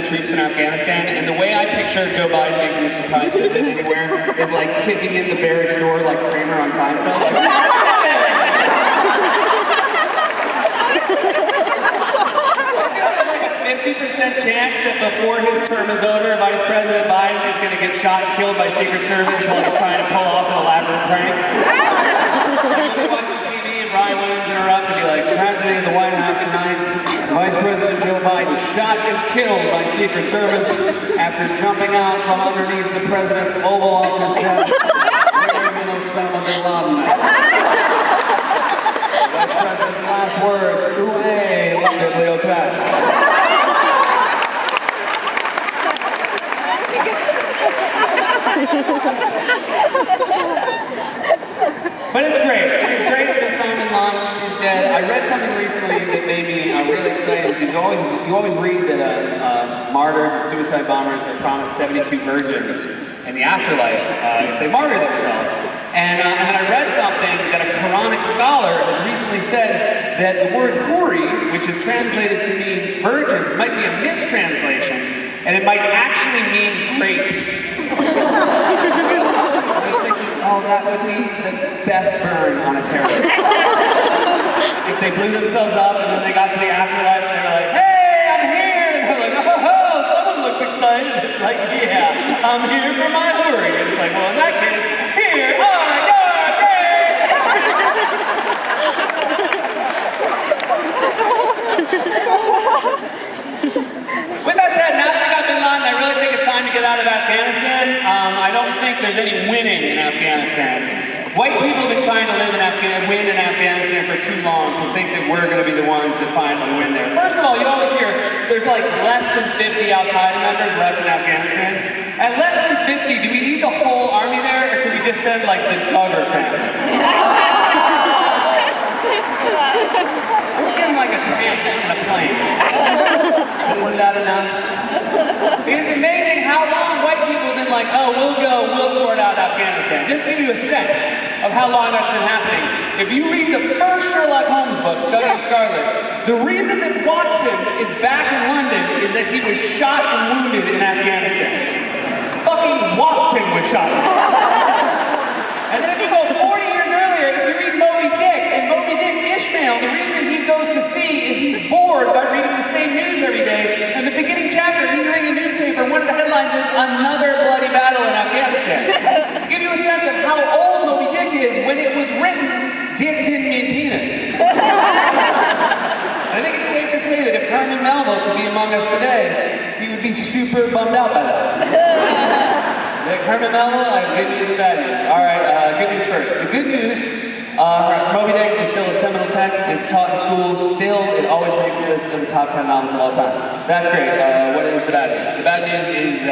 troops in Afghanistan, and the way I picture Joe Biden making a surprise visit anywhere is like kicking in the barracks door like Kramer on Seinfeld. Like, 50% chance that before his term is over, Vice President Biden is going to get shot and killed by Secret Service while he's trying to pull off an elaborate prank. You're watching TV and Brian Williams interrupt and be like, tragedy in the White House tonight. Vice President Joe Biden shot and killed by Secret Service after jumping out from underneath the president's Oval Office desk wearing an Osama bin Laden. Vice President's last words, "Ooh-ay, bibliothèque." But it's great. It's great that Osama bin Laden is dead. I read something recently that made me really excited. You always read that martyrs and suicide bombers are promised 72 virgins in the afterlife if they martyr themselves. And I read something that a Quranic scholar has recently said that the word huri, which is translated to mean virgins, might be a mistranslation, and it might actually mean grapes. Oh, that would be the best burn on a terrorist. If they blew themselves up and then they got to the afterlife and they were like, "Hey, I'm here!" And they're like, "Oh, someone looks excited." It's like, "Yeah, I'm here for my hurry." And it's like, well, in that case, here I go, With that said, now that we got bin Laden, I really think it's time to get out of Afghanistan. I don't think there's any winning in Afghanistan. White people have been trying to win in Afghanistan for too long to think that we're going to be the ones that finally win there. First of all, you always hear there's like less than 50 Al-Qaeda members left in Afghanistan. At less than 50, do we need the whole army there, or could we just send like the Duggar family? Give them like a tank and a plane. Wasn't that enough? It's amazing how long white people have been like, "Oh, we'll sort out Afghanistan." Just to give you a sense of how long that's been happening. If you read the first Sherlock Holmes book, Studying Scarlet, the reason that Watson is back in London is that he was shot and wounded in Afghanistan. Fucking Watson was shot. And then if you go 40 years earlier, if you read Moby Dick, and Moby Dick Ishmael, the reason he goes to sea is he's bored by reading the same news every day. In the beginning chapter, he's reading a newspaper, one of the headlines is "Another Bloody Battle in Afghanistan." To give you a sense of how old Moby Dick is, when it was written, dick didn't mean penis. I think it's safe to say that if Herman Melville could be among us today, he would be super bummed out by that. Herman Melville, I have good news and bad news. All right, good news first. The good news, Moby Dick is still a seminal text. It's taught in schools. Still, it always makes the list of the top 10 novels of all time. That's great. What is the bad news? The bad news is that